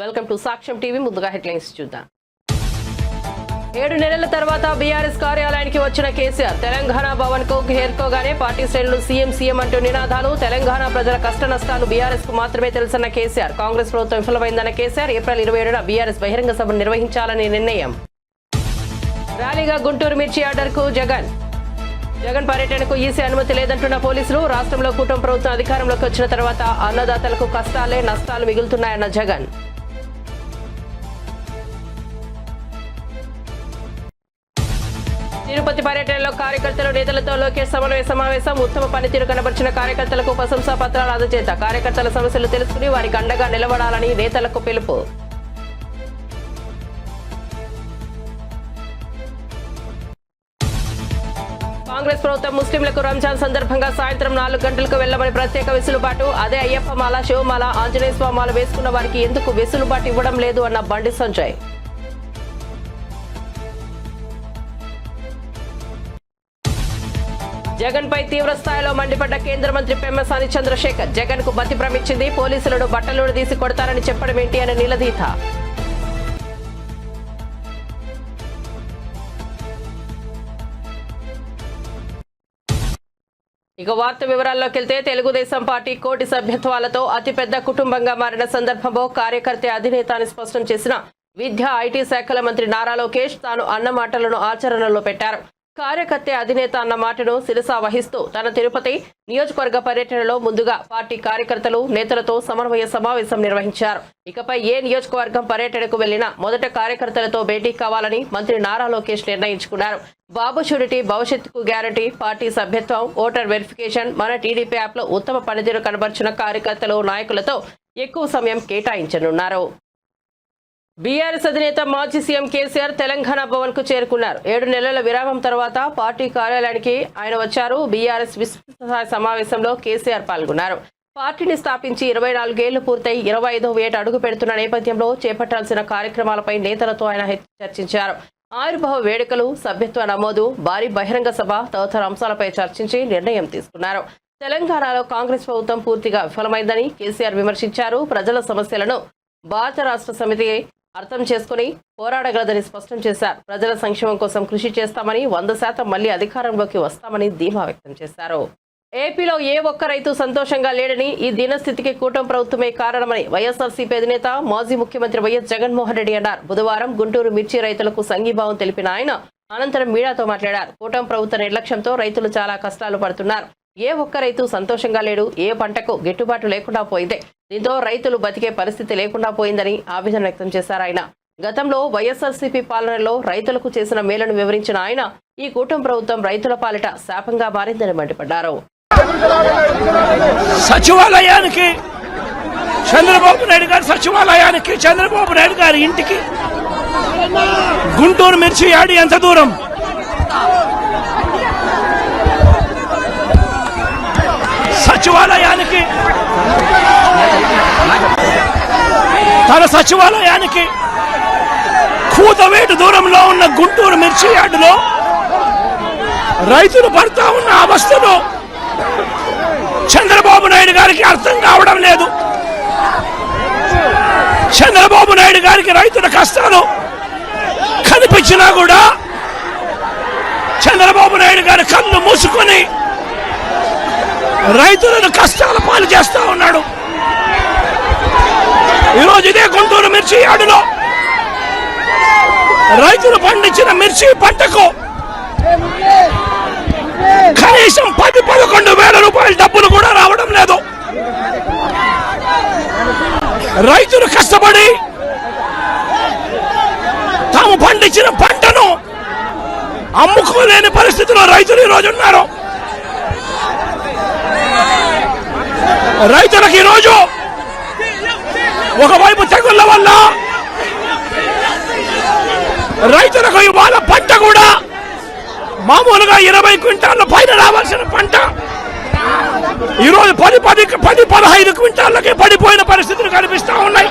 Welcome to సాక్ష్యం TV. ముందుగా headlines చూద్దాం. 7 నెలల తర్వాత బీఆర్ఎస్ కార్యాలయానికి వచ్చిన కేసీఆర్ తెలంగాణ భవన్ కు చేరుకోగానే పార్టీ శ్రేణులు సీఎం అంటూ నినాదాలు. తెలంగాణ ప్రజల కష్ట నష్టాలు బీఆర్ఎస్ కు మాత్రమే తెలుసన్న కేసీఆర్. కాంగ్రెస్ ప్రభుత్వం విఫలమైందన్న కేసీఆర్. ఏప్రిల్ 27న బీఆర్ఎస్ బహిరంగ సభను నిర్వహించాలని నిర్ణయం. ర్యాలీగా గుంటూరు మిర్చి ఆర్డర్కు జగన్ పర్యటనకు ఈసీ అనుమతి లేదంటున్న పోలీసులు. రాష్ట్రంలో కూటమి ప్రభుత్వం అధికారంలోకి వచ్చిన తర్వాత అన్నదాతలకు కష్టాలే నష్టాలు మిగులుతున్నాయన్న జగన్. తిరుపతి పర్యటనలో కార్యకర్తలు నేతలతో లోకేష్ సమావేశం. ఉత్తమ పనితీరు కనబర్చిన కార్యకర్తలకు ప్రశంసా పత్రాలు అందజేత కార్యకర్తల సమస్యలు తెలుసుకుని వారికి అండగా నిలబడాలని నేతలకు పిలుపు. కాంగ్రెస్ ప్రభుత్వం ముస్లింలకు రంజాన్ సందర్భంగా సాయంత్రం 4 గంటలకు వెళ్లమని ప్రత్యేక వెసులుబాటు. అదే అయ్యప్ప మాల, శివమాల, ఆంజనేయ స్వామి మాల వేసుకున్న వారికి ఎందుకు వెసులుబాటు ఇవ్వడం లేదు అన్న బండి సంజయ్. జగన్ పై తీవ్ర స్థాయిలో మండిపడ్డ కేంద్ర మంత్రి పెమ్మసాని చంద్రశేఖర్. జగన్ కు బతి భ్రమించింది, పోలీసులను బట్టలు తీసి కొడతారని చెప్పడం ఏంటి అని నిలదీత. ఇక వార్త వివరాల్లోకి వెళ్తే తెలుగుదేశం పార్టీ కోటి సభ్యత్వాలతో అతిపెద్ద కుటుంబంగా మారిన సందర్భంలో కార్యకర్త అధినేత అని స్పష్టం చేసిన విద్యా ఐటీ శాఖల మంత్రి నారా లోకేష్ తాను అన్న మాటలను ఆచరణలో పెట్టారు. కార్యకర్త అధినేత అన్న మాటను శిరసా వహిస్తూ తన తిరుపతి నియోజకవర్గ పర్యటనలో ముందుగా పార్టీ కార్యకర్తలు నేతలతో సమన్వయ సమావేశం నిర్వహించారు. ఇకపై ఏ నియోజకవర్గం పర్యటనకు వెళ్లినా మొదట కార్యకర్తలతో భేటీ కావాలని మంత్రి నారా లోకేష్ నిర్ణయించుకున్నారు. బాబు షూరిటీ, భవిష్యత్తుకు గ్యారంటీ, పార్టీ సభ్యత్వం, ఓటర్ వెరిఫికేషన్, మన టీడీపీ యాప్ లో ఉత్తమ పనితీరు కనబర్చిన కార్యకర్తలు నాయకులతో ఎక్కువ సమయం కేటాయించనున్నారు. బీఆర్ఎస్ అధినేత మాజీ సీఎం కేసీఆర్ తెలంగాణ భవన్ కు చేరుకున్నారు. 7 నెలల విరామం తర్వాత పార్టీ కార్యాలయానికి ఆయన వచ్చారు. బీఆర్ఎస్ విస్తృత సమావేశంలో కేసీఆర్ పాల్గొన్నారు. పార్టీని స్థాపించి 24 ఏళ్లు పూర్తయి 25వ ఏట అడుగు పెడుతున్న నేపథ్యంలో చేపట్టాల్సిన కార్యక్రమాలపై నేతలతో ఆయన చర్చించారు. ఆవిర్భావ వేడుకలు, సభ్యత్వ నమోదు, భారీ బహిరంగ సభ తదితర అంశాలపై చర్చించి నిర్ణయం తీసుకున్నారు. తెలంగాణలో కాంగ్రెస్ ప్రభుత్వం పూర్తిగా విఫలమైందని కేసీఆర్ విమర్శించారు. ప్రజల సమస్యలను భారత రాష్ట్ర సమితి అర్థం చేసుకుని పోరాడగలదని స్పష్టం చేశారు. ప్రజల సంక్షేమం కోసం కృషి చేస్తామని, 100% మళ్లీ అధికారంలోకి వస్తామని ధీమా వ్యక్తం చేశారు. ఏపీలో ఏ ఒక్క రైతు సంతోషంగా లేడని, ఈ దీనస్థితికి కూటమి ప్రభుత్వమే కారణమని వైఎస్ఆర్సీపీ అధినేత మాజీ ముఖ్యమంత్రి వైఎస్ జగన్మోహన్ రెడ్డి అన్నారు. బుధవారం గుంటూరు మిర్చి రైతులకు సంఘీభావం తెలిపిన ఆయన అనంతరం మీడియాతో మాట్లాడారు. కూటమి ప్రభుత్వ నిర్లక్ష్యంతో రైతులు చాలా కష్టాలు పడుతున్నారు. ఏ ఒక్క రైతు సంతోషంగా లేడు. ఏ పంటకు గిట్టుబాటు లేకుండా పోయింది. దీంతో రైతులు బతికే పరిస్థితి లేకుండా పోయిందని ఆవేదన వ్యక్తం చేశారు. ఆయన గతంలో వైఎస్ఆర్సీపీ పాలనలో రైతులకు చేసిన మేలను వివరించిన ఆయన ఈ కూటమి ప్రభుత్వం రైతుల పాలిట శాపంగా మారిందని మండిపడ్డారు. సచివాలయానికి చంద్రబాబు నాయుడు గారి ఇంటికి గుంటూరు మిర్చి యాడి ఎంత దూరం? తన సచివాలయానికి కూతవేటు దూరంలో ఉన్న గుంటూరు మిర్చి యార్డులో రైతులు పడతా ఉన్న అవస్థను చంద్రబాబు నాయుడు గారికి అర్థం కావడం లేదు. చంద్రబాబు నాయుడు గారికి రైతుల కష్టాలు కనిపించినా కూడా చంద్రబాబు నాయుడు గారి కళ్ళు మూసుకొని రైతులను కష్టాల పాలు చేస్తా ఉన్నాడు. ఈరోజు ఇదే గుంటూరు మిర్చి యార్డులో రైతులు పండించిన మిర్చి పంటకు కనీసం 10-11 వేల రూపాయల డబ్బులు కూడా రావడం లేదు. రైతులు కష్టపడి తాము పండించిన పంటను అమ్ముకోలేని పరిస్థితిలో రైతులు ఈరోజు ఉన్నారు. రైతులకు ఈరోజు ఒకవైపు తెగుళ్ల వల్ల రైతులకు ఇవాళ పంట కూడా మామూలుగా 20 క్వింటాళ్ళ పైన రావాల్సిన పంట ఈరోజు 10-15 క్వింటాళ్ళకి పడిపోయిన పరిస్థితులు కనిపిస్తా ఉన్నాయి.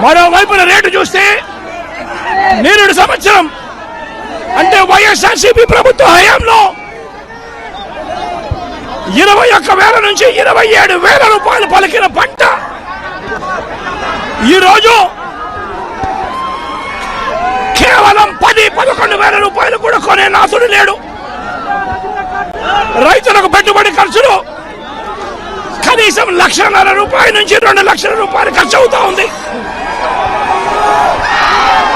మరోవైపున రేటు చూస్తే నిరుడు సంవత్సరం అంటే వైఎస్ఆర్సీపీ ప్రభుత్వ హయాంలో 21,000 నుంచి 27,000 రూపాయలు పలికిన పంట ఈరోజు కేవలం 10-11 వేల రూపాయలు కూడా కొనే నాథుడు లేడు. రైతులకు పెట్టుబడి ఖర్చులు కనీసం ₹1,50,000 నుంచి ₹2 లక్షల ఖర్చు అవుతా ఉంది.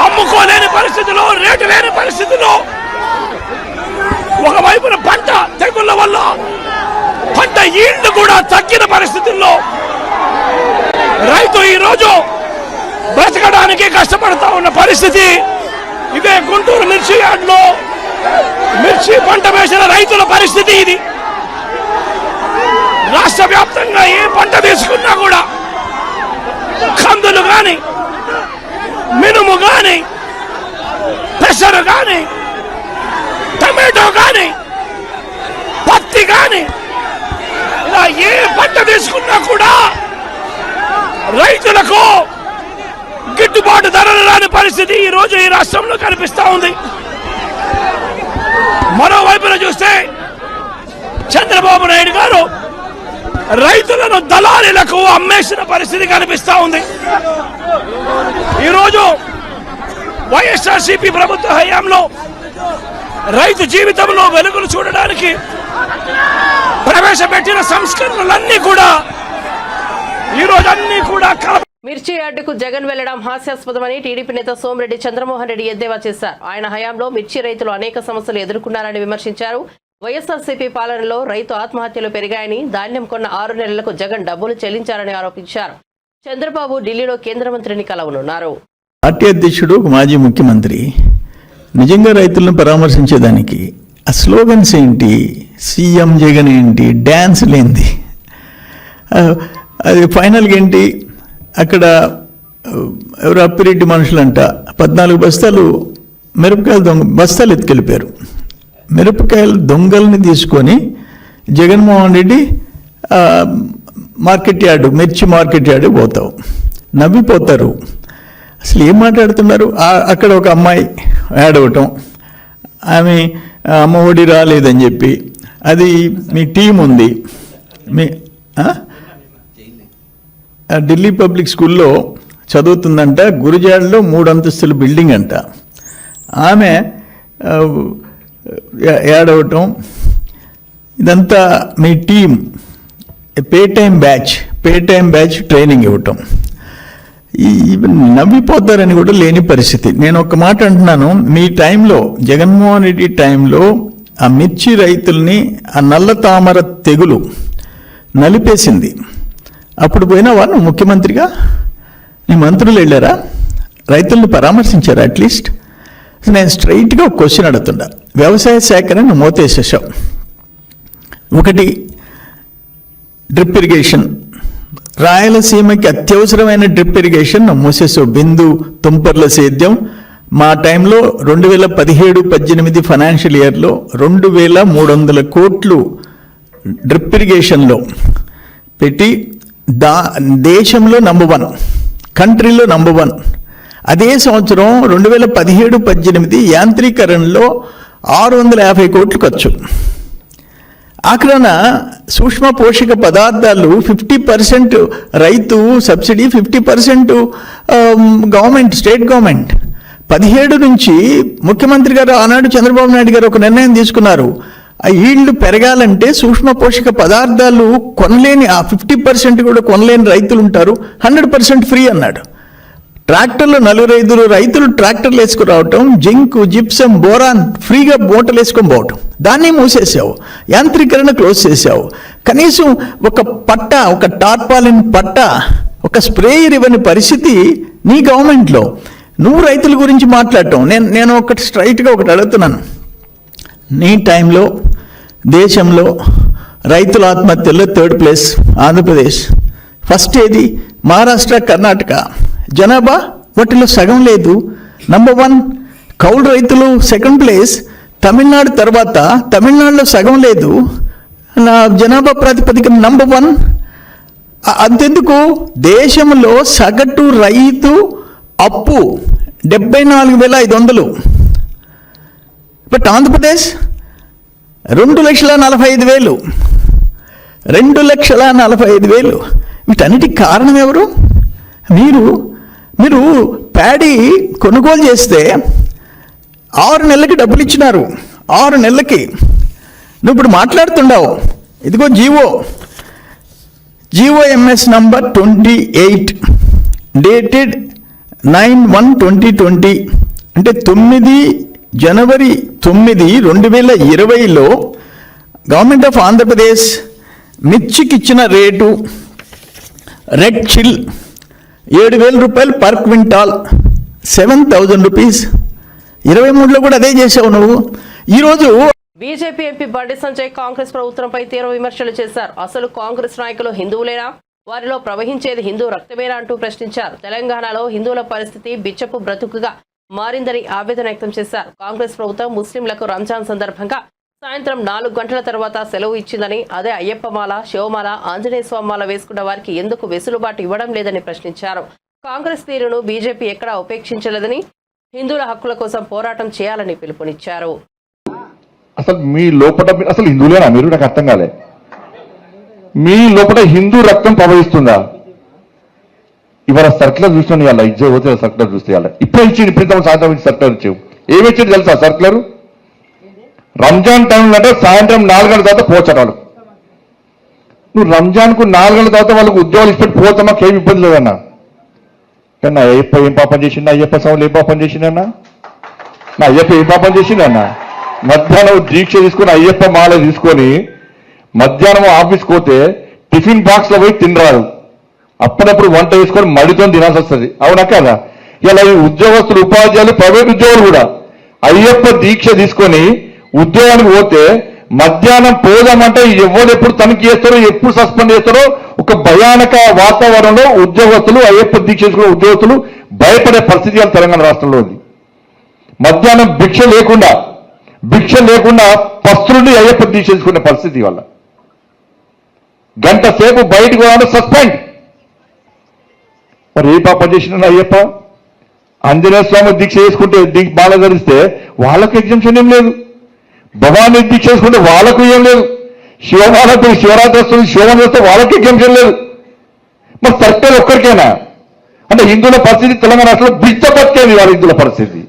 అమ్ముకోలేని పరిస్థితిలో, రేటు లేని పరిస్థితిలో, ఒకవైపున పంట తెగుళ్ల వల్ల పంట ఈల్డ్ కూడా తగ్గిన పరిస్థితుల్లో రైతు ఈరోజు బ్రతకడానికి కష్టపడతా ఉన్న పరిస్థితి. ఇదే గుంటూరు మిర్చి యార్డ్లో మిర్చి పంట వేసిన రైతుల పరిస్థితి ఇది. రాష్ట్ర వ్యాప్తంగా ఏ పంట తీసుకున్నా కూడా కందులు గాని, మినుము గాని, పెసరు గాని, టమాటో గాని, పత్తి గాని, ఇలా ఏ పంట తీసుకున్నా కూడా రైతులకు గిట్టుబాటు ధరలు రాని పరిస్థితి ఈ రోజు ఈ రాష్ట్రంలో కనిపిస్తా ఉంది. మరోవైపున చూస్తే చంద్రబాబు నాయుడు గారు రైతులను దళారీలకు అమ్మేసిన పరిస్థితి కనిపిస్తా ఉంది. ఈరోజు వైఎస్ఆర్సీపీ ప్రభుత్వ హయాంలో రైతు జీవితంలో వెలుగులు చూడడానికి ప్రవేశపెట్టిన సంస్కరణలన్నీ కూడా ఈరోజు అన్ని కూడా మిర్చి యార్డుకు జగన్ వెళ్లడం హాస్యాస్పదమని టీడీపీ నేత సోమిరెడ్డి చంద్రమోహన్ రెడ్డి ఎద్దేవా చేశారు. ఆయన హయాంలో మిర్చి రైతులు అనేక సమస్యలు ఎదుర్కొన్నారని విమర్శించారు. వైఎస్ఆర్సీపీ పాలనలో రైతు ఆత్మహత్యలు పెరిగాయని, ధాన్యం కొన్న 6 నెలలకు జగన్ డబ్బులు చెల్లించారని ఆరోపించారు. చంద్రబాబు ఢిల్లీలో కేంద్ర మంత్రిని కలవనున్నారు. పార్టీ అధ్యక్షుడు, మాజీ ముఖ్యమంత్రి నిజంగా రైతులను పరామర్శించేదానికి ఆ స్లోగన్స్ ఏంటి, సీఎం జగన్ ఏంటి, డ్యాన్స్ లేనిది, అది ఫైనల్గా ఏంటి, అక్కడ ఎవరు అప్పిరెడ్డి మనుషులంట 14 బస్తాలు మిరపకాయలు బస్తాలు ఎత్తుకెళ్ళిపోయారు. మిరపకాయలు దొంగల్ని తీసుకొని జగన్మోహన్ రెడ్డి మార్కెట్ యార్డు, మిర్చి మార్కెట్ యార్డు పోతావు, నవ్విపోతారు. అసలు ఏం మాట్లాడుతున్నారు? అక్కడ ఒక అమ్మాయి యాడ్ అవ్వటం, ఆమె అమ్మ ఒడి రాలేదని చెప్పి, అది మీ టీం ఉంది, మీ ఢిల్లీ పబ్లిక్ స్కూల్లో చదువుతుందంట, గురుజాడలో 3 అంతస్తుల బిల్డింగ్ అంట. ఆమె యాడ్ అవ్వటం, ఇదంతా మీ team Paytm batch training ఇవ్వటం, నవ్విపోతారని కూడా లేని పరిస్థితి. నేను ఒక మాట అంటున్నాను, మీ టైంలో, జగన్మోహన్ రెడ్డి టైంలో ఆ మిర్చి రైతుల్ని ఆ నల్ల తామర తెగులు నలిపేసింది. అప్పుడు పోయినావా నువ్వు ముఖ్యమంత్రిగా? నీ మంత్రులు వెళ్ళారా? రైతులను పరామర్శించారా? అట్లీస్ట్ నేను స్ట్రైట్గా ఒక క్వశ్చన్ అడుగుతుండా. వ్యవసాయ శాఖని నువ్వు మోతేసేసావు. ఒకటి డ్రిప్ ఇరిగేషన్, రాయలసీమకి అత్యవసరమైన డ్రిప్ ఇరిగేషన్ నువ్వు మూసేసావు. బిందు తుంపర్ల సేద్యం మా టైంలో 2017-18 ఫైనాన్షియల్ ఇయర్లో 2300 కోట్లు డ్రిప్ ఇరిగేషన్లో పెట్టి దేశంలో నంబర్ 1, కంట్రీలో నంబర్ 1. అదే సంవత్సరం 2017-18 యాంత్రీకరణలో 650 కోట్లు ఖర్చు. ఆఖరణ సూక్ష్మ పోషక పదార్థాలు 50% రైతు సబ్సిడీ, 50% గవర్నమెంట్, స్టేట్ గవర్నమెంట్. 17 నుంచి ముఖ్యమంత్రి గారు ఆనాడు చంద్రబాబు నాయుడు గారు ఒక నిర్ణయం తీసుకున్నారు. ఆ ఈల్డ్ పెరగాలంటే సూక్ష్మ పోషక పదార్థాలు కొనలేని, ఆ 50% కూడా కొనలేని రైతులు ఉంటారు, 100% ఫ్రీ అన్నాడు. ట్రాక్టర్లు 4-5 రైతులు ట్రాక్టర్లు వేసుకురావటం, జింక్, జిప్సం, బోరాన్ ఫ్రీగా మూటలు వేసుకొని పోవటం, దాన్ని మూసేసావు. యాంత్రీకరణ క్లోజ్ చేసావు. కనీసం ఒక పట్ట, ఒక టార్పాలిన్ పట్ట, ఒక స్ప్రేయర్ ఇవ్వని పరిస్థితి నీ గవర్నమెంట్లో. నువ్వు రైతుల గురించి మాట్లాడటం, నేను ఒకటి స్ట్రైట్గా ఒకటి అడుగుతున్నాను. నీ టైంలో దేశంలో రైతుల ఆత్మహత్యల్లో 3rd ప్లేస్ ఆంధ్రప్రదేశ్, ఫస్ట్ ఏది మహారాష్ట్ర, కర్ణాటక. జనాభా వాటిలో సగం లేదు. నంబర్ 1 కౌలు రైతులు 2nd ప్లేస్, తమిళనాడు తర్వాత, తమిళనాడులో సగం లేదు. నా జనాభా ప్రాతిపదికన నంబర్ 1. అంతెందుకు, దేశంలో సగటు రైతు అప్పు 74,500. బట్ ఆంధ్రప్రదేశ్ 2,45,000. 2,45,000. వీటన్నిటికి కారణం ఎవరు? మీరు ప్యాడీ కొనుగోలు చేస్తే 6 నెలలకి డబ్బులు ఇచ్చినారు. 6 నెలలకి నువ్వు ఇప్పుడు మాట్లాడుతుండవు. ఇదిగో GOMS నంబర్ 28 డేటెడ్ 9/1/2020 అంటే 9 జనవరి 9, 2020లో గవర్నమెంట్ ఆఫ్ ఆంధ్రప్రదేశ్ మిర్చికి ఇచ్చిన రేటు రెడ్ చిల్ 7,000 రూపాయలు పర్ క్వింటాల్, 7,000 రూపీస్. 23లో కూడా అదే చేసావు నువ్వు. ఈరోజు బీజేపీ ఎంపీ బండి సంజయ్ కాంగ్రెస్ ప్రభుత్వంపై తీవ్ర విమర్శలు చేశారు. అసలు కాంగ్రెస్ నాయకులు హిందువులేనా? వారిలో ప్రవహించేది హిందూ రక్తమేనా అంటూ ప్రశ్నించారు. తెలంగాణలో హిందువుల పరిస్థితి బిచ్చపు బ్రతుకుగా మారిందని ఆవేదన వ్యక్తం చేశారు. కాంగ్రెస్ ప్రభుత్వం ముస్లింలకు రంజాన్ సందర్భంగా సాయంత్రం 4 గంటల తర్వాత సెలవు ఇచ్చిందని, అదే అయ్యప్పమాల, శివమాల, ఆంజనేయ స్వామిమాల వేసుకున్న వారికి ఎందుకు వెసులుబాటు ఇవ్వడం లేదని ప్రశ్నించారు. కాంగ్రెస్ తీరును బీజేపీ ఎక్కడా ఉపేక్షించలేదని, హిందువుల హక్కుల కోసం పోరాటం చేయాలని పిలుపునిచ్చారు. అసలు మీ లోపల అసలు హిందువులేనా మీరు? నాకు అర్థం కాలే. మీ లోపల హిందూ రక్తం ప్రవహిస్తుందా? ఇవాళ సర్క్యులర్ చూస్తున్నాను, ఇవాళ ఇజ్జే పోతే సర్క్యులర్ చూస్తే ఇవాళ ఇప్పుడు ఇచ్చింది, ఇప్పుడు సాయంత్రం సర్క్యులర్ ఇచ్చావు. ఏమి ఇచ్చింది తెలుసా సర్క్యులర్? రంజాన్ టైంలో అంటే సాయంత్రం 4 గంటల తర్వాత పోచటాలు. నువ్వు రంజాన్కు 4 గంటల తర్వాత వాళ్ళకు ఉద్యోగాలు ఇచ్చిపెట్టి పోతా మాకు ఏమి ఇబ్బంది లేదన్నా. కానీ నా అయ్యప్ప ఏం పాపం చేసిండు? అయ్యప్ప స్వాములు ఏం పాపం చేసిండన్నా? నా అయ్యప్ప ఏం పాపం చేసిండన్నా? మధ్యాహ్నం దీక్ష తీసుకొని అయ్యప్ప మాల తీసుకొని మధ్యాహ్నం ఆఫీస్కి పోతే టిఫిన్ బాక్స్లో పోయి తినరాదు. అప్పుడప్పుడు వంట వేసుకొని మడితో తినాల్సి వస్తుంది. అవునా కదా? ఇలా ఈ ఉద్యోగస్తులు, ఉపాధ్యాయులు, ప్రైవేట్ ఉద్యోగులు కూడా అయ్యప్ప దీక్ష తీసుకొని ఉద్యోగానికి పోతే మధ్యాహ్నం పోదామంటే ఎవరు ఎప్పుడు తనిఖీ చేస్తారో, ఎప్పుడు సస్పెండ్ చేస్తారో ఒక భయానక వాతావరణంలో ఉద్యోగస్తులు, అయ్యప్ప దీక్ష చేసుకున్న ఉద్యోగస్తులు భయపడే పరిస్థితి తెలంగాణ రాష్ట్రంలో ఉంది. మధ్యాహ్నం భిక్ష లేకుండా పస్తులుండి అయ్యప్ప దీక్ష చేసుకునే పరిస్థితి వల్ల గంట సేపు బయటకు రావడం సస్పెండ్. మరి ఏ పాపం చేసిన అయ్యప్ప? ఆంజనేయ స్వామి దీక్ష చేసుకుంటే బాల ధరిస్తే వాళ్ళకు ఎగ్జామ్షన్ ఏం లేదు. భవానీ దీక్ష చేసుకుంటే వాళ్ళకు ఏం లేదు. శివమాలకు శివరాత్రి వస్తుంది, శివమాన వస్తే వాళ్ళకి ఎగ్జామ్షన్ లేదు. మరి సర్కారు ఒక్కరికైనా అంటే హిందువుల పరిస్థితి తెలంగాణ రాష్ట్రంలో బిడ్డ బతికేది వాళ్ళ హిందువుల పరిస్థితి.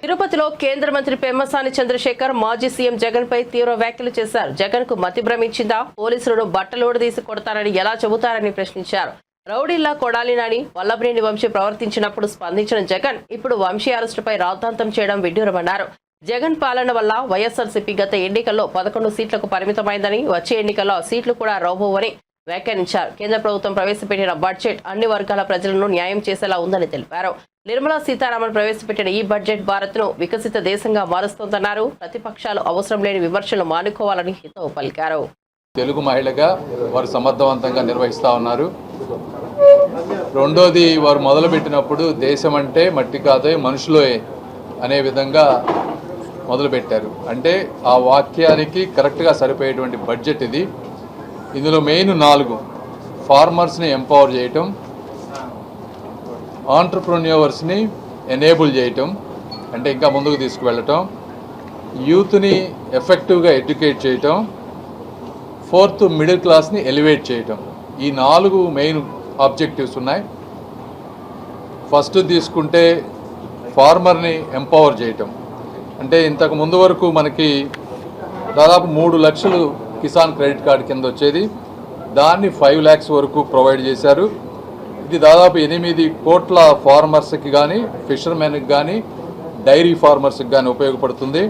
తిరుపతిలో కేంద్ర మంత్రి పెమ్మసాని చంద్రశేఖర్ మాజీ సీఎం జగన్ పై తీవ్ర వ్యాఖ్యలు చేశారు. జగన్ కు మతి భ్రమించిందా? పోలీసులను బట్టలోడు తీసి కొడతారని ఎలా చెబుతారని ప్రశ్నించారు. రౌడీల్లా కొడాలినని వల్లభనేని వంశీ ప్రవర్తించినప్పుడు స్పందించిన జగన్ ఇప్పుడు వంశీ అరెస్టుపై రాద్ధాంతం చేయడం విడ్డూరమన్నారు. జగన్ పాలన వల్ల వైఎస్ఆర్సీపీ గత ఎన్నికల్లో 11 సీట్లకు పరిమితమైందని, వచ్చే ఎన్నికల్లో సీట్లు కూడా రాబోవని వ్యాఖ్యానించారు. కేంద్ర ప్రభుత్వం ప్రవేశపెట్టిన బడ్జెట్ అన్ని వర్గాల ప్రజలను న్యాయం చేసేలా ఉందని తెలిపారు. నిర్మలా సీతారామన్ ప్రవేశపెట్టిన ఈ బడ్జెట్ భారత్ను వికసిత దేశంగా మారుస్తోందన్నారు. ప్రతిపక్షాలు అవసరం లేని విమర్శలు మానుకోవాలని హితవు పలికారు. తెలుగు మహిళగా వారు సమర్థవంతంగా నిర్వహిస్తూ ఉన్నారు. రెండోది, వారు మొదలుపెట్టినప్పుడు దేశం అంటే మట్టి కాదే మనుషులే అనే విధంగా మొదలుపెట్టారు. అంటే ఆ వాక్యానికి కరెక్ట్గా సరిపోయేటువంటి బడ్జెట్ ఇది. ఇందులో మెయిన్ 4: ఫార్మర్స్ని ఎంపవర్ చేయటం, ఆంటర్ప్రెన్యూవర్స్ని ఎనేబుల్ చేయటం అంటే ఇంకా ముందుకు తీసుకువెళ్ళటం, యూత్ని ఎఫెక్టివ్గా ఎడ్యుకేట్ చేయటం, 4th మిడిల్ క్లాస్ని ఎలివేట్ చేయటం. ఈ 4 మెయిన్ ఆబ్జెక్టివ్స్ ఉన్నాయి. ఫస్ట్ తీసుకుంటే ఫార్మర్ని ఎంపవర్ చేయటం అంటే ఇంతకు ముందు వరకు మనకి దాదాపు 3 లక్షలు కిసాన్ క్రెడిట్ కార్డు కింద వచ్చేది, దాన్ని 5 lakhs వరకు ప్రొవైడ్ చేశారు. ఇది దాదాపు 8 కోట్ల ఫార్మర్స్కి కానీ, ఫిషర్మెన్కి కానీ, డైరీ ఫార్మర్స్కి కానీ ఉపయోగపడుతుంది.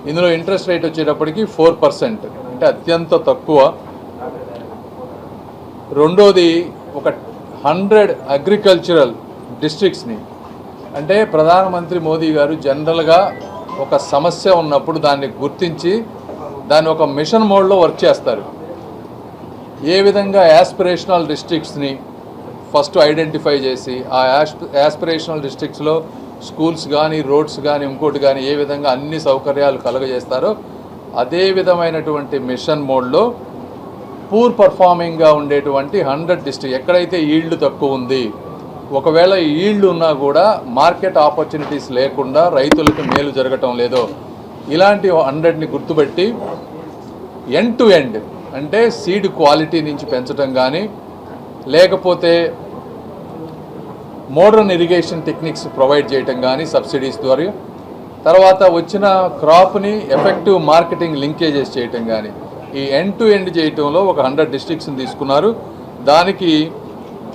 ఇందులో ఇంట్రెస్ట్ రేట్ వచ్చేటప్పటికి 4%, అంటే అత్యంత తక్కువ. రెండోది, ఒక 100 అగ్రికల్చరల్ డిస్ట్రిక్ట్స్ని అంటే ప్రధానమంత్రి మోదీ గారు జనరల్గా ఒక సమస్య ఉన్నప్పుడు దాన్ని గుర్తించి దాన్ని ఒక మిషన్ మోడ్లో వర్క్ చేస్తారు. ఏ విధంగా యాస్పిరేషనల్ డిస్ట్రిక్ట్స్ని ఫస్ట్ ఐడెంటిఫై చేసి ఆ యాస్పిరేషనల్ డిస్ట్రిక్ట్స్లో స్కూల్స్ కానీ, రోడ్స్ కానీ, ఇంకోటి కానీ ఏ విధంగా అన్ని సౌకర్యాలు కలుగజేస్తారో అదే విధమైనటువంటి మిషన్ మోడ్లో పూర్ పర్ఫార్మింగ్గా ఉండేటువంటి 100 డిస్ట్రిక్ట్ ఎక్కడైతే ఈల్డ్ తక్కువ ఉంది, ఒకవేళ ఈల్డ్ ఉన్నా కూడా మార్కెట్ ఆపర్చునిటీస్ లేకుండా రైతులకు మేలు జరగటం లేదో ఇలాంటి 100ని గుర్తుపెట్టి ఎండ్ టు ఎండ్ అంటే సీడ్ క్వాలిటీ నుంచి పెంచడం కానీ, లేకపోతే మోడర్న్ ఇరిగేషన్ టెక్నిక్స్ ప్రొవైడ్ చేయటం కానీ సబ్సిడీస్ ద్వారా, తర్వాత వచ్చిన క్రాప్ని ఎఫెక్టివ్ మార్కెటింగ్ లింకేజెస్ చేయటం కానీ, ఈ ఎండ్ టు ఎండ్ చేయటంలో ఒక 100 డిస్ట్రిక్ట్స్ని తీసుకున్నారు. దానికి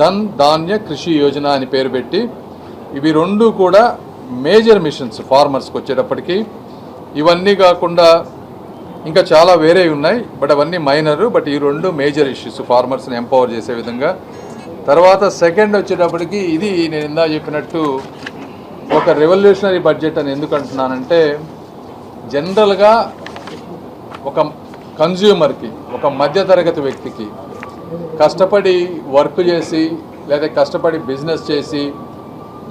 ధన్ ధాన్య కృషి యోజన అని పేరు పెట్టి, ఇవి రెండు కూడా మేజర్ మిషన్స్ ఫార్మర్స్కి వచ్చేటప్పటికి. ఇవన్నీ కాకుండా ఇంకా చాలా వేరే ఉన్నాయి, బట్ అవన్నీ మైనర్. బట్ ఈ రెండు మేజర్ ఇష్యూస్ ఫార్మర్స్ని ఎంపవర్ చేసే విధంగా. తర్వాత సెకండ్ వచ్చేటప్పటికి, ఇది నేను ఇందా చెప్పినట్టు ఒక రెవల్యూషనరీ బడ్జెట్ అని ఎందుకు అంటున్నానంటే, జనరల్గా ఒక కన్జ్యూమర్కి, ఒక మధ్యతరగతి వ్యక్తికి కష్టపడి వర్క్ చేసి లేదా కష్టపడి బిజినెస్ చేసి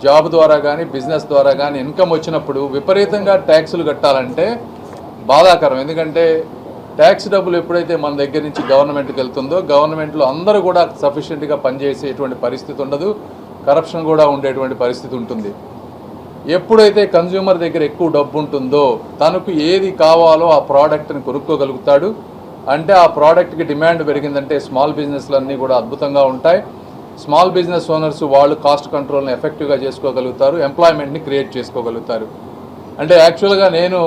జాబ్ ద్వారా కానీ బిజినెస్ ద్వారా కానీ ఇన్కమ్ వచ్చినప్పుడు విపరీతంగా ట్యాక్సులు కట్టాలంటే బాధాకరం. ఎందుకంటే ట్యాక్స్ డబ్బులు ఎప్పుడైతే మన దగ్గర నుంచి గవర్నమెంట్కి వెళ్తుందో, గవర్నమెంట్లో అందరూ కూడా సఫిషియెంట్గా పనిచేసేటువంటి పరిస్థితి ఉండదు, కరప్షన్ కూడా ఉండేటువంటి పరిస్థితి ఉంటుంది. ఎప్పుడైతే కన్జ్యూమర్ దగ్గర ఎక్కువ డబ్బు ఉంటుందో తనకు ఏది కావాలో ఆ ప్రోడక్ట్ని కొనుక్కోగలుగుతాడు. అంటే ఆ ప్రోడక్ట్కి డిమాండ్ పెరిగిందంటే స్మాల్ బిజినెస్లన్నీ కూడా అద్భుతంగా ఉంటాయి. స్మాల్ బిజినెస్ ఓనర్స్ వాళ్ళు కాస్ట్ కంట్రోల్ని ఎఫెక్టివ్గా చేసుకోగలుగుతారు, ఎంప్లాయ్మెంట్ని క్రియేట్ చేసుకోగలుగుతారు. అంటే యాక్చువల్గా నేను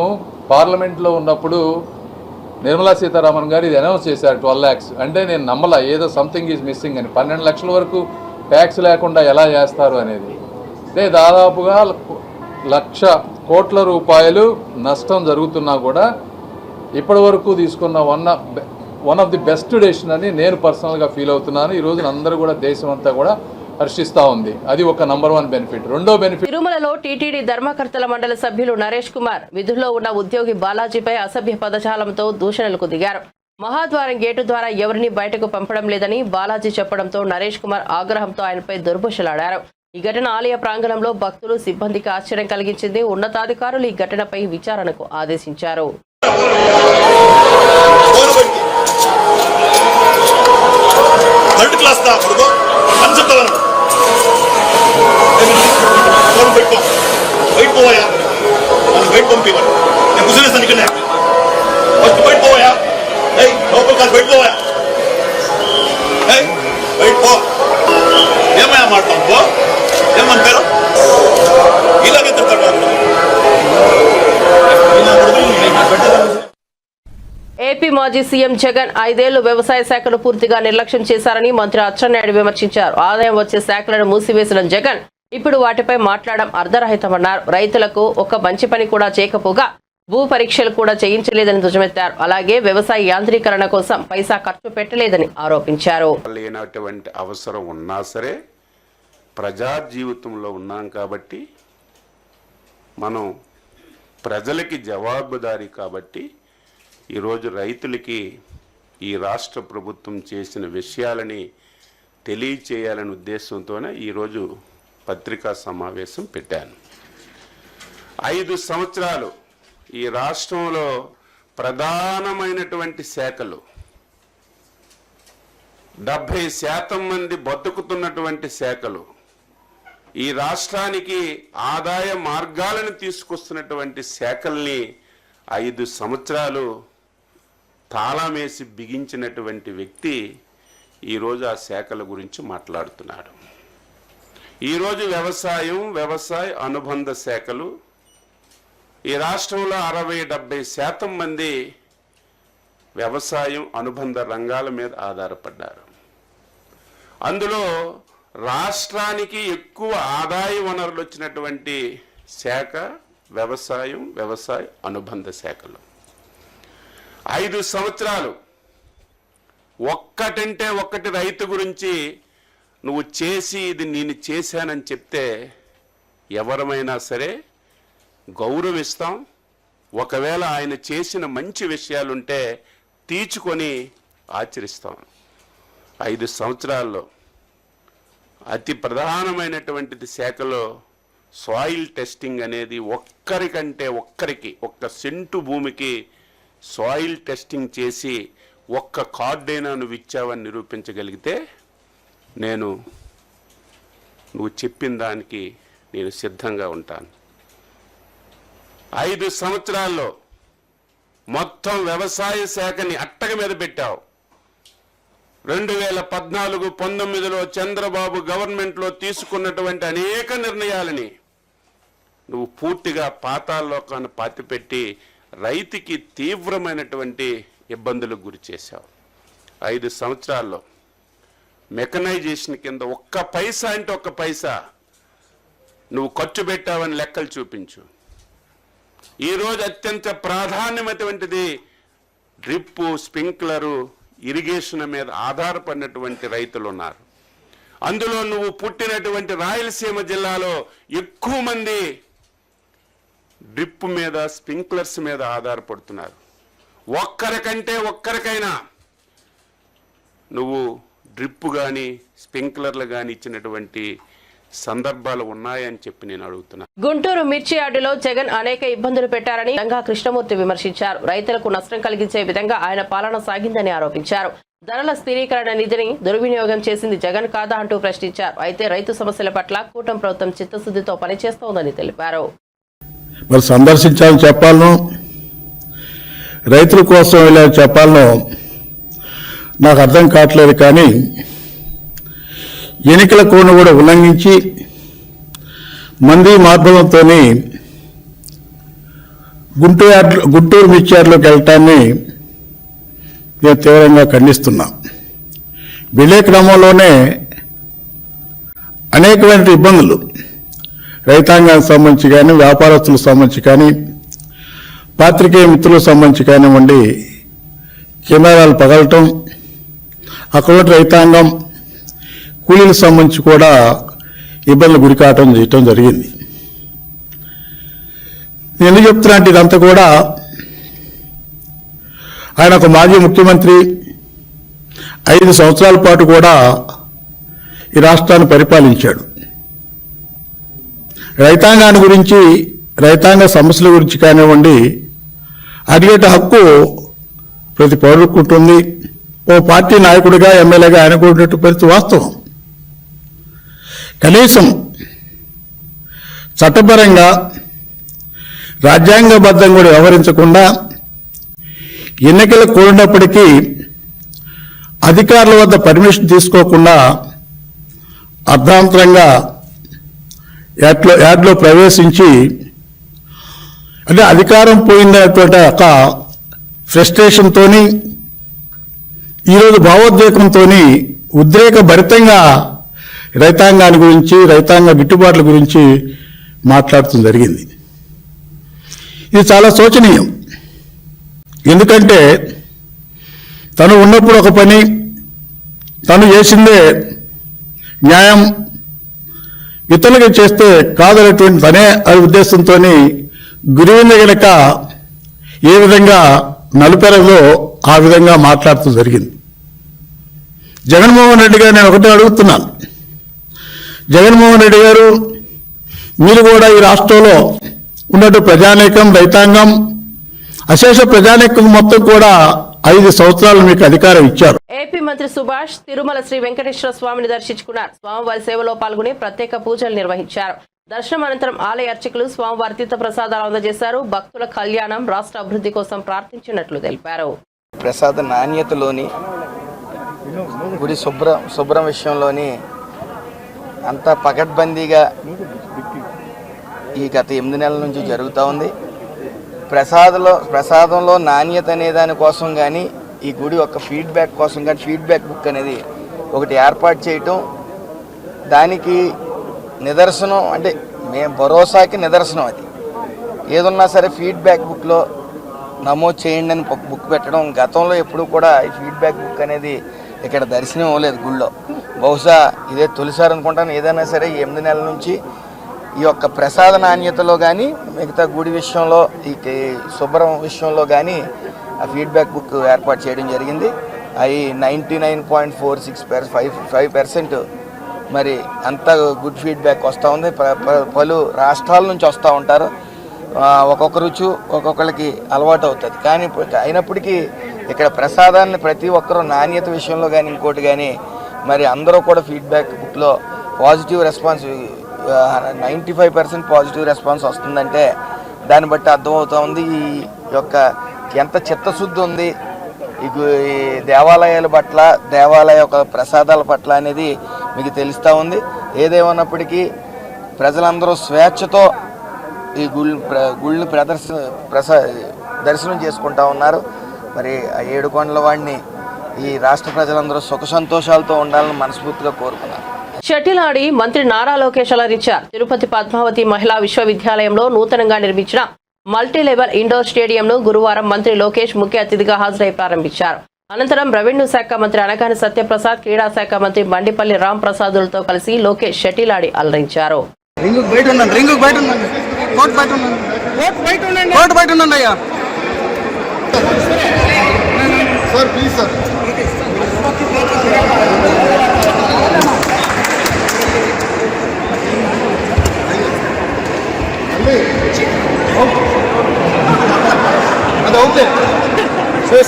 పార్లమెంట్లో ఉన్నప్పుడు నిర్మలా సీతారామన్ గారు ఇది అనౌన్స్ చేశారు 12 lakhs. అంటే నేను నమ్మలా, ఏదో సంథింగ్ ఈజ్ మిస్సింగ్ అని. 12 లక్షల వరకు ట్యాక్స్ లేకుండా ఎలా చేస్తారు అనేది. అంటే దాదాపుగా 1,00,000 కోట్ల రూపాయలు నష్టం జరుగుతున్నా కూడా ఇప్పటి వరకు తీసుకున్న one of the best decision అని నేను పర్సనల్గా ఫీల్ అవుతున్నాను. ఈ రోజున అందరూ కూడా దేశం అంతా కూడా హర్షిస్తూ ఉంది. అది ఒక నంబర్ 1 బెనిఫిట్. రెండో బెనిఫిట్, తిరుమలలో టీటీడీ ధర్మకర్తల మండలి సభ్యులు నరేష్ కుమార్ విధుల్లో ఉన్న ఉద్యోగి బాలాజీపై అసభ్య పదజాలంతో దూషణలకు దిగారు. మహాద్వారం గేటు ద్వారా ఎవరిని బయటకు పంపడం లేదని బాలాజీ చెప్పడంతో నరేష్ కుమార్ ఆగ్రహంతో ఆయనపై దుర్భుషలాడారు. ఈ ఘటన ఆలయ ప్రాంగణంలో భక్తులు, సిబ్బందికి ఆశ్చర్యం కలిగించింది. ఉన్నతాధికారులు ఈ ఘటనపై విచారణకు ఆదేశించారు. ఏపీ మాజీ సీఎం జగన్ 5 ఏళ్లు వ్యవసాయ శాఖను పూర్తిగా నిర్లక్ష్యం చేశారని మంత్రి అచ్చెన్నాయుడు విమర్శించారు. ఆదాయం వచ్చే శాఖలను మూసివేసిన జగన్ ఇప్పుడు వాటిపై మాట్లాడడం అర్ధరహితమన్నారు. రైతులకు ఒక్క మంచి పని కూడా చేయకపోగా భూ పరీక్షలు కూడా చేయించలేదని ధ్వజమెత్తారు. అలాగే వ్యవసాయ యాంత్రీకరణ కోసం పైసా ఖర్చు పెట్టలేదని ఆరోపించారు. లేనటువంటి అవసరం ఉన్నా సరే ప్రజా జీవితంలో ఉన్నాం కాబట్టి, మనం ప్రజలకి జవాబుదారీ కాబట్టి ఈరోజు రైతులకి ఈ రాష్ట్ర ప్రభుత్వం చేసిన విషయాలని తెలియచేయాలనే ఉద్దేశంతోనే ఈరోజు పత్రికా సమావేశం పెట్టాను. 5 సంవత్సరాలు ఈ రాష్ట్రంలో ప్రధానమైనటువంటి శాఖలు 70% మంది బతుకుతున్నటువంటి శాఖలు, ఈ రాష్ట్రానికి ఆదాయ మార్గాలను తీసుకొస్తున్నటువంటి శాఖల్ని 5 సంవత్సరాలు తాళమేసి బిగించినటువంటి వ్యక్తి ఈరోజు ఆ శాఖల గురించి మాట్లాడుతున్నాడు. ఈరోజు వ్యవసాయ అనుబంధ శాఖలు ఈ రాష్ట్రంలో 60-70% మంది వ్యవసాయం అనుబంధ రంగాల మీద ఆధారపడ్డారు. అందులో రాష్ట్రానికి ఎక్కువ ఆదాయ వనరులు వచ్చినటువంటి శాఖ వ్యవసాయ అనుబంధ శాఖలు. 5 సంవత్సరాలు ఒక్కటంటే ఒక్కటి రైతు గురించి నువ్వు చేసి ఇది నేను చేశానని చెప్తే ఎవరమైనా సరే గౌరవిస్తాం. ఒకవేళ ఆయన చేసిన మంచి విషయాలుంటే తీర్చుకొని ఆచరిస్తాం. 5 సంవత్సరాల్లో అతి ప్రధానమైనటువంటిది శాఖలో సాయిల్ టెస్టింగ్ అనేది ఒక్క సెంటు భూమికి సాయిల్ టెస్టింగ్ చేసి ఒక్క కార్డైనా నువ్వు ఇచ్చావని నిరూపించగలిగితే నువ్వు చెప్పిన దానికి నేను సిద్ధంగా ఉంటాను. 5 సంవత్సరాల్లో మొత్తం వ్యవసాయ శాఖని అట్టక మీద పెట్టావు. 2014-19లో చంద్రబాబు గవర్నమెంట్లో తీసుకున్నటువంటి అనేక నిర్ణయాలని నువ్వు పూర్తిగా పాతాళలోకాన్ని పాతిపెట్టి రైతుకి తీవ్రమైనటువంటి ఇబ్బందులకు గురి చేశావు. 5 సంవత్సరాల్లో మెకనైజేషన్ కింద ఒక్క పైసా అంటే ఒక్క పైసా నువ్వు ఖర్చు పెట్టావని లెక్కలు చూపించు. ఈరోజు అత్యంత ప్రాధాన్యమైనటువంటిది డ్రిప్పు, స్ప్రింక్లరు, ఇరిగేషన్ మీద ఆధారపడినటువంటి రైతులు ఉన్నారు. అందులో నువ్వు పుట్టినటువంటి రాయలసీమ జిల్లాలో ఎక్కువ మంది డ్రిప్ మీద, స్ప్రింక్లర్స్ మీద ఆధారపడుతున్నారు. ఒక్కరికైనా నువ్వు డ్రిప్ కానీ స్ప్రింక్లర్లు కానీ ఇచ్చినటువంటి సందర్భాలు ఉన్నాయని చెప్పి నేను అడుగుతున్నా. గుంటూరు మిర్చి యార్డులో జగన్ అనేక ఇబ్బందులు పెట్టారని రంగా కృష్ణమూర్తి విమర్శించారు. రైతులకు నష్టం కలిగించే విధంగా ఆయన పాలన సాగిందని ఆరోపించారు. ధరల స్థిరీకరణ నిధిని దుర్వినియోగం చేసింది జగన్ కాదా అంటూ ప్రశ్నించారు. అయితే రైతు సమస్యల పట్ల కూటమి ప్రభుత్వం చిత్తశుద్ధితో పనిచేస్తోందని తెలిపారు. మరి సందర్శించాలని చెప్పాలను, రైతుల కోసం వెళ్ళాలని చెప్పాలను నాకు అర్థం కావట్లేదు. కానీ ఎన్నికల కోడ్ను కూడా ఉల్లంఘించి మంది మార్గంతో గుంటూరు మిర్చి యార్డులోకి వెళ్ళటాన్ని నేను తీవ్రంగా ఖండిస్తున్నా. వెళ్ళే క్రమంలోనే అనేకమైన ఇబ్బందులు రైతాంగానికి సంబంధించి కానీ, వ్యాపారస్తులకు సంబంధించి కానీ, పాత్రికేయ మిత్రులకు సంబంధించి కానివ్వండి, కెమెరాలు పగలటం, అక్కడ రైతాంగం కూలీలకు సంబంధించి కూడా ఇబ్బందులు గురికావటం చేయటం జరిగింది. నేను ఎందుకు చెప్తున్నా అంటే ఇదంతా కూడా ఆయన ఒక మాజీ ముఖ్యమంత్రి 5 సంవత్సరాల పాటు కూడా ఈ రాష్ట్రాన్ని పరిపాలించాడు. రైతాంగాన్ని గురించి, రైతాంగ సమస్యల గురించి కానివ్వండి అడిగేట హక్కు ప్రతి పౌరులకు ఉంటుంది. ఓ పార్టీ నాయకుడిగా, ఎమ్మెల్యేగా ఆయన కూడా పరిస్థితి వాస్తవం. కనీసం చట్టపరంగా రాజ్యాంగబద్ధంగా కూడా వ్యవహరించకుండా ఎన్నికలు కోరినప్పటికీ అధికారుల వద్ద పర్మిషన్ తీసుకోకుండా అర్ధాంతరంగా యార్డ్లో ప్రవేశించి, అంటే అధికారం పోయినటువంటి ఒక ఫ్రస్ట్రేషన్తో, ఈరోజు భావోద్వేగంతో ఉద్రేకభరితంగా రైతాంగాన్ని గురించి, రైతాంగ గిట్టుబాట్ల గురించి మాట్లాడటం జరిగింది. ఇది చాలా శోచనీయం. ఎందుకంటే తను ఉన్నప్పుడు ఒక పని, తను చేసిందే న్యాయం, ఇతరులకు చేస్తే కాదనేటువంటి తనే అనే ఉద్దేశంతో గురివింద గనక ఏ విధంగా నలుపెరలో ఆ విధంగా మాట్లాడుతూ జరిగింది. జగన్మోహన్ రెడ్డి గారు నేను ఒకటే అడుగుతున్నాను. జగన్మోహన్ రెడ్డి గారు, మీరు కూడా ఈ రాష్ట్రంలో ఉన్నట్టు ప్రజానీకం, రైతాంగం, అశేష ప్రజానీకం మొత్తం కూడా 5 సంవత్సరాలు మీకు అధికారం ఇచ్చారు. ఏపీ మంత్రి సుభాష్ తిరుమల శ్రీ వెంకటేశ్వర స్వామిని దర్శించుకున్నారు. స్వామివారి సేవలో పాల్గొని ప్రత్యేక పూజలు నిర్వహించారు. దర్శనం అనంతరం ఆలయ అర్చకులు స్వామివారి తీర్థ ప్రసాదాలు అందజేశారు. భక్తుల కళ్యాణం, రాష్ట్ర అభివృద్ధి కోసం ప్రార్థించినట్లు తెలిపారు. ప్రసాద నాణ్యతలోని, గుడి శుభ్రం విషయంలోని అంతా పకడ్బందీగా ఈ గత 8 నెలల నుంచి జరుగుతూ ఉంది. ప్రసాదంలో నాణ్యత అనే దానికోసం కానీ, ఈ గుడి యొక్క ఫీడ్బ్యాక్ కోసం కానీ ఫీడ్బ్యాక్ బుక్ అనేది ఒకటి ఏర్పాటు చేయటం, దానికి నిదర్శనం, అంటే మేము భరోసాకి నిదర్శనం. అది ఏదున్నా సరే ఫీడ్బ్యాక్ బుక్లో నమోదు చేయండి అని బుక్ పెట్టడం. గతంలో ఎప్పుడు కూడా ఈ ఫీడ్బ్యాక్ బుక్ అనేది ఇక్కడ దర్శనం అవ్వలేదు గుళ్ళో. బహుశా ఇదే తొలిసారి అనుకుంటాను. ఏదైనా సరే 8 నెలల నుంచి ఈ యొక్క ప్రసాద నాణ్యతలో కానీ, మిగతా గుడి విషయంలో, ఈ శుభ్రం విషయంలో కానీ ఆ ఫీడ్బ్యాక్ బుక్ ఏర్పాటు చేయడం జరిగింది. అవి 99.46% మరి అంత గుడ్ ఫీడ్బ్యాక్ వస్తూ ఉంది. పలు రాష్ట్రాల నుంచి వస్తూ ఉంటారు. ఒక్కొక్క రుచి ఒక్కొక్కరికి అలవాటు అవుతుంది. కానీ అయినప్పటికీ ఇక్కడ ప్రసాదాన్ని ప్రతి ఒక్కరూ నాణ్యత విషయంలో కానీ, ఇంకోటి కానీ, మరి అందరూ కూడా ఫీడ్బ్యాక్ బుక్లో పాజిటివ్ రెస్పాన్స్, 95% పాజిటివ్ రెస్పాన్స్ వస్తుందంటే దాన్ని బట్టి అర్థమవుతూ ఉంది ఈ యొక్క ఎంత చిత్తశుద్ధి ఉంది ఈ దేవాలయాల పట్ల, దేవాలయ యొక్క ప్రసాదాల పట్ల అనేది మీకు తెలుస్తూ ఉంది. ఏదేమన్నప్పటికీ ప్రజలందరూ స్వేచ్ఛతో ఈ గుళ్ళని దర్శనం చేసుకుంటా ఉన్నారు. మరి ఆ ఏడుకొండల వాడిని ఈ రాష్ట్ర ప్రజలందరూ సుఖ సంతోషాలతో ఉండాలని మనస్ఫూర్తిగా కోరుకున్నారు. షటిల్ ఆడి మంత్రి నారా లోకేష్ అలరించారు. తిరుపతి పద్మావతి మహిళా విశ్వవిద్యాలయంలో నూతనంగా నిర్మించిన మల్టీ లెవెల్ ఇండోర్ స్టేడియంను గురువారం మంత్రి లోకేష్ ముఖ్య అతిథిగా హాజరై ప్రారంభించారు. అనంతరం రెవెన్యూ శాఖ మంత్రి అనగాని సత్యప్రసాద్, క్రీడా శాఖ మంత్రి బండిపల్లి రామ్ ప్రసాదులతో కలిసి లోకేష్ షటిల్ ఆడి అలరించారు.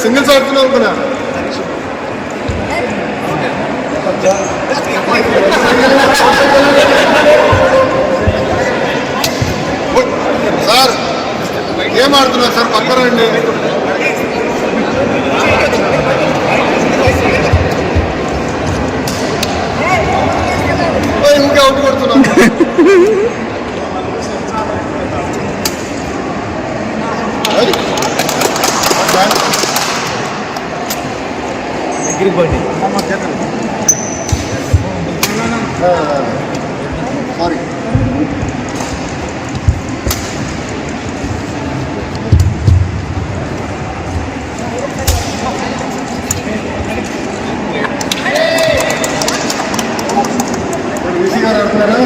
సింగిల్స్ ఆడుతున్నావు అనుకున్నా. సార్ ఏం ఆడుతున్నారు సార్? పక్కన రండి. ఇంకా అవుట్ కొడుతున్నాను. సారీ ఈసీ గారు ఆడుతున్నారా?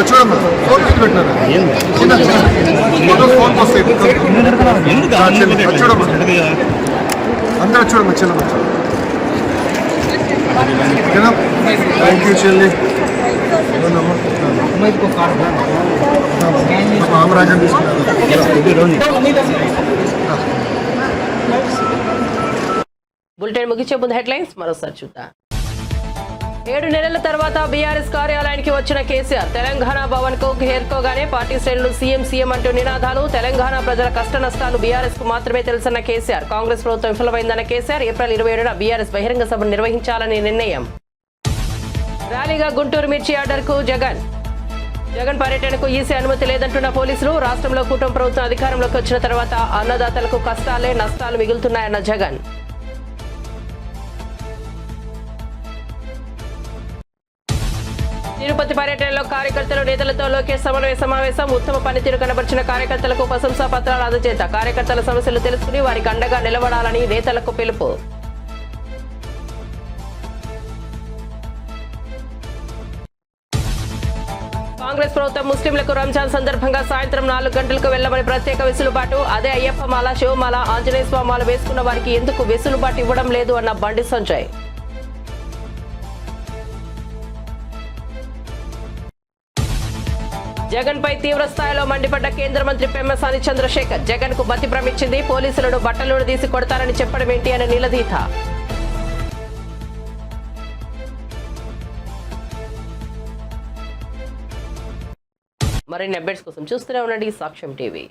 చూడమ్మా ఫోన్ పెట్టినారా? ఫోన్ వస్తాయి చూడమ్మా, అందరూ చూడమ్మా. చెల్లమ్మ థ్యాంక్ యూ చెల్లి. రామరాజన్ తీసుకున్నారు. బులెటిన్ ముగించే ముందు హెడ్లైన్స్ మరోసారి చూద్దాం. 7 నెలల తర్వాత బీఆర్ఎస్ కార్యాలయానికి వచ్చిన కేసీఆర్ తెలంగాణ భవన్ కు చేరుకోగానే పార్టీ శ్రేణులు సీఎం అంటూ నినాదాలు. తెలంగాణ ప్రజల కష్ట నష్టాలు బీఆర్ఎస్ కు మాత్రమే తెలుసన్న కేసీఆర్. కాంగ్రెస్ ప్రభుత్వం విఫలమైందన్న కేసీఆర్. ఏప్రిల్ 27న బీఆర్ఎస్ బహిరంగ సభను నిర్వహించాలని నిర్ణయం. ర్యాలీగా గుంటూరు మిర్చి ఆర్డర్కు జగన్ పర్యటనకు ఈసీ అనుమతి లేదంటున్న పోలీసులు. రాష్ట్రంలో కూటమి ప్రభుత్వం అధికారంలోకి వచ్చిన తర్వాత అన్నదాతలకు కష్టాలే నష్టాలు మిగులుతున్నాయన్న జగన్. తిరుపతి పర్యటనలో కార్యకర్తలు నేతలతో లోకేష్ సమన్వయ సమావేశం. ఉత్తమ పనితీరు కనబర్చిన కార్యకర్తలకు ప్రశంసా పత్రాల అందజేత. కార్యకర్తల సమస్యలు తెలుసుకుని వారికి అండగా నిలబడాలని నేతలకు పిలుపు. కాంగ్రెస్ ప్రభుత్వం ముస్లింలకు రంజాన్ సందర్భంగా సాయంత్రం 4 గంటలకు వెళ్లమని ప్రత్యేక వెసులుబాటు. అదే అయ్యప్ప మాల, శివమాల, ఆంజనేయ స్వామి మాల వేసుకున్న వారికి ఎందుకు వెసులుబాటు ఇవ్వడం లేదు అన్న బండి సంజయ్. జగన్ పై తీవ్ర స్థాయిలో మండిపడ్డ కేంద్ర మంత్రి పెమ్మసాని చంద్రశేఖర్. జగన్ కు మతి భ్రమించింది, పోలీసులను బట్టలు తీసి కొడతారని చెప్పడం ఏంటి అని నిలదీత. మరిన్ని అప్డేట్స్ కోసం చూస్తూనే ఉండండి సాక్ష్యం టీవీ.